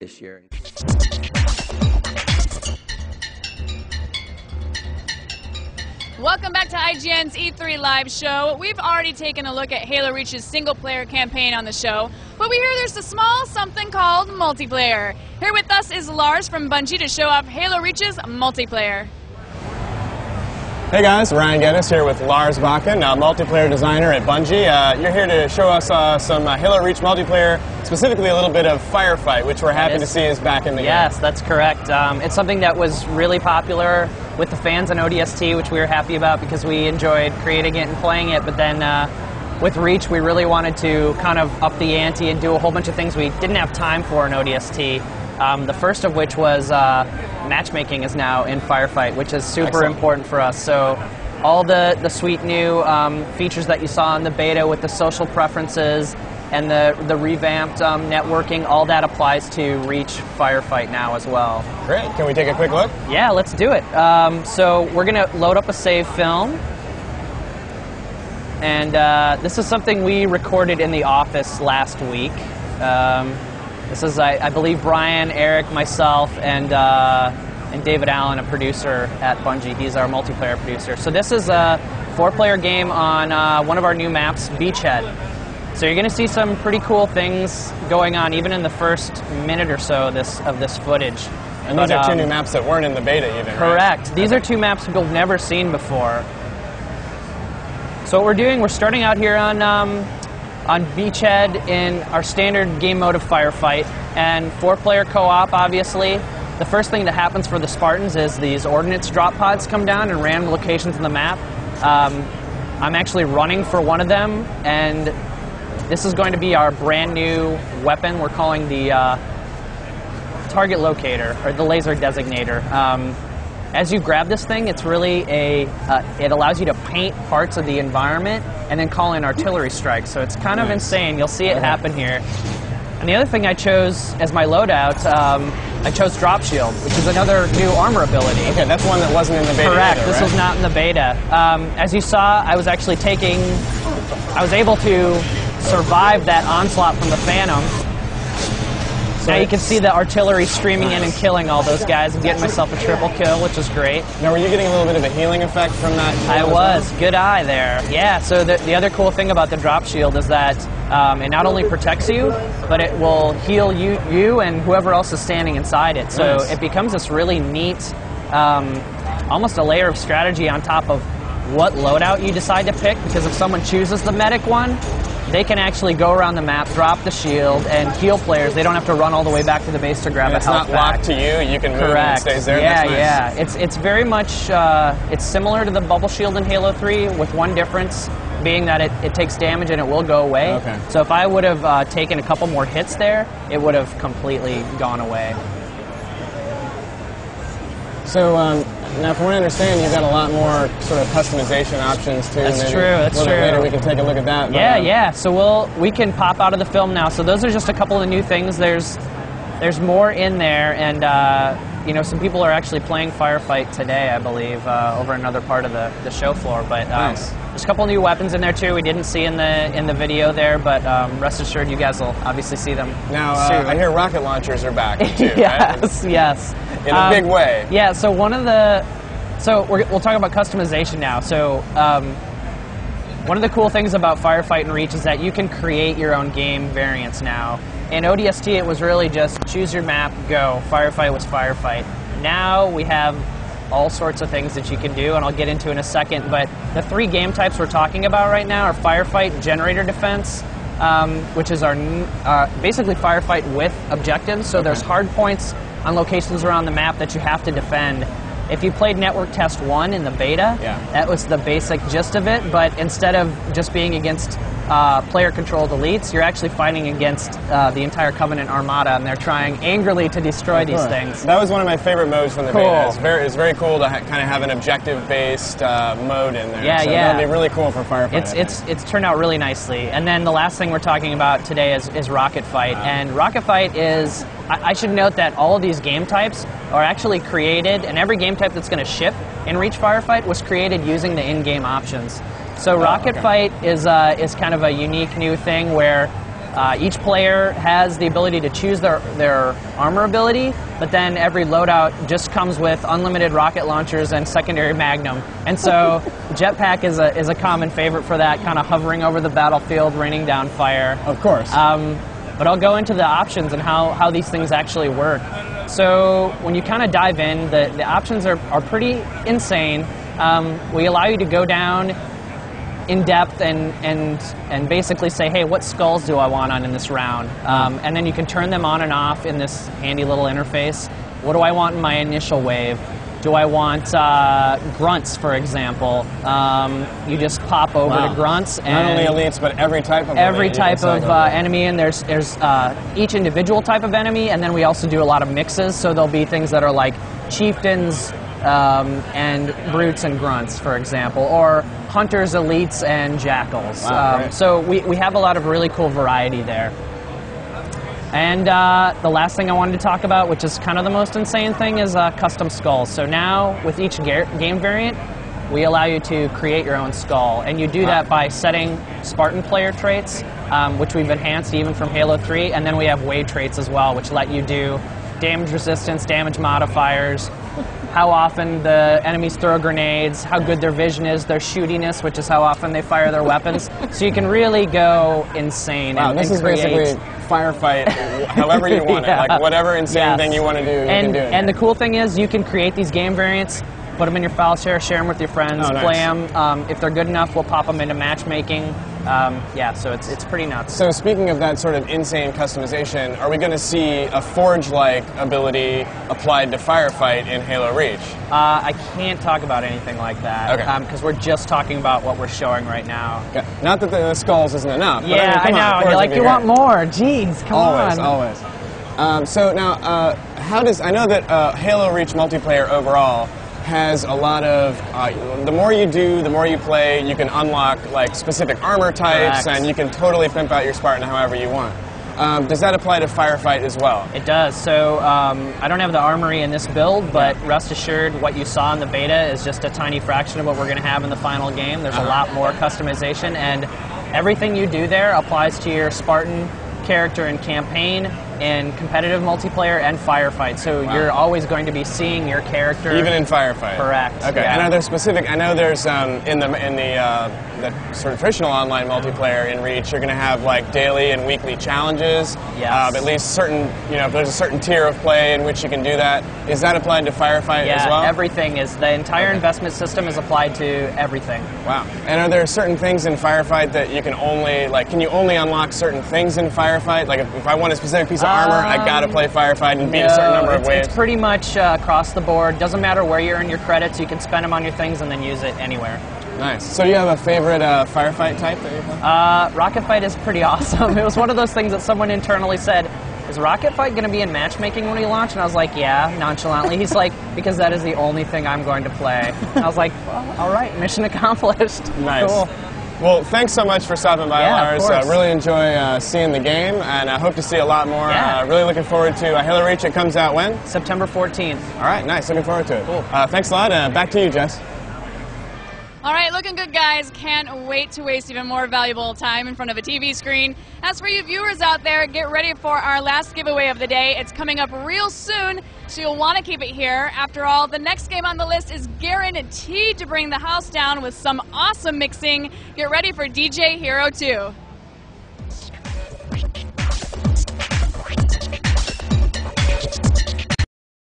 this year. Welcome back to IGN's E3 Live show. We've already taken a look at Halo Reach's single-player campaign on the show, but we hear there's a small something called multiplayer. Here with us is Lars from Bungie to show off Halo Reach's multiplayer. Hey guys, Ryan Geddes here with Lars Bakken, multiplayer designer at Bungie. You're here to show us some Halo Reach multiplayer, specifically a little bit of Firefight, which we're happy to see is back in the game. Yes, that's correct. It's something that was really popular with the fans on ODST, which we were happy about because we enjoyed creating it and playing it, but then with Reach we really wanted to kind of up the ante and do a whole bunch of things we didn't have time for in ODST. The first of which was matchmaking is now in Firefight, which is super important for us. So all the sweet new features that you saw in the beta with the social preferences and the revamped networking, all that applies to Reach Firefight now as well. Great. Can we take a quick look? Yeah, let's do it. So we're going to load up a save film. And this is something we recorded in the office last week. This is, I believe, Brian, Eric, myself, and David Allen, a producer at Bungie. He's our multiplayer producer. So this is a 4-player game on one of our new maps, Beachhead. So you're going to see some pretty cool things going on, even in the first minute or so of this footage. And these are two new maps that weren't in the beta even, correct. Right? These are two maps people have never seen before. So what we're doing, we're starting out here on Beachhead in our standard game mode of Firefight, and 4-player co-op, obviously. The first thing that happens for the Spartans is these ordnance drop pods come down in random locations in the map. I'm actually running for one of them, and this is going to be our brand new weapon we're calling the target locator, or the laser designator. As you grab this thing, it's really it allows you to paint parts of the environment and then call in artillery strikes. So it's kind of insane. You'll see it happen here. And the other thing I chose as my loadout, I chose Drop Shield, which is another new armor ability. Okay, that's one that wasn't in the beta. Correct, either, this right? was not in the beta. As you saw, I was actually I was able to survive that onslaught from the Phantom. So now you can see the artillery streaming in and killing all those guys and getting myself a triple kill, which is great. Now, were you getting a little bit of a healing effect from that? I was. Good eye there. Yeah, so the other cool thing about the drop shield is that it not only protects you, but it will heal you and whoever else is standing inside it. So it becomes this really neat, almost a layer of strategy on top of what loadout you decide to pick, because if someone chooses the medic one, they can actually go around the map, drop the shield, and heal players. They don't have to run all the way back to the base to grab a health pack. It's not locked to you. You can move and it stays there. Yeah, That's nice. yeah. It's very much, it's similar to the bubble shield in Halo 3, with one difference being that it takes damage and it will go away. Okay. So if I would have taken a couple more hits there, it would have completely gone away. So, now from what I understand, you've got a lot more sort of customization options too. That's Maybe true, that's a little true. bit later we can take a look at that. Yeah, yeah. So we can pop out of the film now. So those are just a couple of the new things. There's more in there, and you know, some people are actually playing Firefight today, I believe, over another part of the show floor. But there's a couple new weapons in there too. We didn't see in the video there, but rest assured, you guys will obviously see them Now, soon. I hear rocket launchers are back too, Yes, right? yes. In a big way. Yeah, so we'll talk about customization now. So one of the cool things about Firefight and Reach is that you can create your own game variants now. In ODST, it was really just choose your map, go. Firefight was Firefight. Now we have all sorts of things that you can do, and I'll get into in a second. But the 3 game types we're talking about right now are Firefight, Generator Defense, which is our basically Firefight with objectives. So there's hard points on locations around the map that you have to defend. If you played Network Test 1 in the beta, that was the basic gist of it, but instead of just being against player-controlled elites, you're actually fighting against the entire Covenant Armada, and they're trying angrily to destroy these things. That was one of my favorite modes from the beta. It's very cool to kind of have an objective-based mode in there. Yeah, so yeah. That would be really cool for Firefight. It's turned out really nicely. And then the last thing we're talking about today is Rocket Fight. And Rocket Fight is, I should note that all of these game types are actually created, and every game type that's going to ship in Reach Firefight was created using the in-game options. So Rocket Fight is kind of a unique new thing where Each player has the ability to choose their armor ability, but then every loadout just comes with unlimited rocket launchers and secondary magnum. And so jetpack is a common favorite for that, kind of hovering over the battlefield, raining down fire. Of course. But I'll go into the options and how these things actually work. So when you kind of dive in, the options are pretty insane. We allow you to go down in depth and basically say, hey, what skulls do I want on in this round? And then you can turn them on and off in this handy little interface. What do I want in my initial wave? Do I want grunts, for example? You just pop over to grunts. And not only elites, but every type of enemy, and there's each individual type of enemy, and then we also do a lot of mixes, so there'll be things that are like chieftains and brutes and grunts, for example, or hunters, elites, and jackals. Wow, so we have a lot of really cool variety there. And the last thing I wanted to talk about, which is kind of the most insane thing, is custom skulls. So now, with each game variant, we allow you to create your own skull. And you do that by setting Spartan player traits, which we've enhanced even from Halo 3, and then we have Wade traits as well, which let you do damage resistance, damage modifiers, how often the enemies throw grenades, how good their vision is, their shootiness, which is how often they fire their weapons. So you can really go insane. Wow, this is basically firefight however you want it. Like whatever insane thing you want to do, you can do it. And the cool thing is you can create these game variants, put them in your file share them with your friends, play them. If they're good enough, we'll pop them into matchmaking. So it's pretty nuts. So speaking of that sort of insane customization, are we going to see a Forge-like ability applied to firefight in Halo Reach? I can't talk about anything like that, because we're just talking about what we're showing right now. Okay. Not that the skulls isn't enough. Yeah, but I know. You're like, you want more. Jeez, come on. Always. So now, I know that Halo Reach multiplayer overall has a lot of, the more you do, the more you play, you can unlock like specific armor types, and you can totally pimp out your Spartan however you want. Does that apply to firefight as well? It does. So I don't have the armory in this build, but rest assured what you saw in the beta is just a tiny fraction of what we're going to have in the final game. There's a lot more customization, and everything you do there applies to your Spartan character in campaign, in competitive multiplayer, and firefight. So you're always going to be seeing your character. Even in firefight? Correct. Okay. Yeah. And are there specific, I know there's, in the sort of traditional online multiplayer in Reach, you're going to have like daily and weekly challenges. Yes. At least certain, if there's a certain tier of play in which you can do that. Is that applied to firefight as well? Yeah, everything is. The entire investment system is applied to everything. Wow. And are there certain things in firefight that you can only, can you only unlock certain things in firefight? Like if I want a specific piece of armor, I gotta play firefight and beat a certain number of waves? It's pretty much across the board. Doesn't matter where you earn your credits, you can spend them on your things and then use it anywhere. Nice. So do you have a favorite firefight type that you play? Rocket Fight is pretty awesome. It was one of those things that someone internally said, is Rocket Fight going to be in matchmaking when we launch? And I was like, yeah, nonchalantly. He's like, because that is the only thing I'm going to play. And I was like, well, all right, mission accomplished. Nice. Cool. Well, thanks so much for stopping by, Lars. Really enjoy seeing the game, and I hope to see a lot more. Really looking forward to Halo Reach. It comes out when? September 14th. All right, nice. Looking forward to it. Cool. Thanks a lot. Back to you, Jess. All right, looking good, guys. Can't wait to waste even more valuable time in front of a TV screen. As for you viewers out there, get ready for our last giveaway of the day. It's coming up real soon, so you'll want to keep it here. After all, the next game on the list is guaranteed to bring the house down with some awesome mixing. Get ready for DJ Hero 2.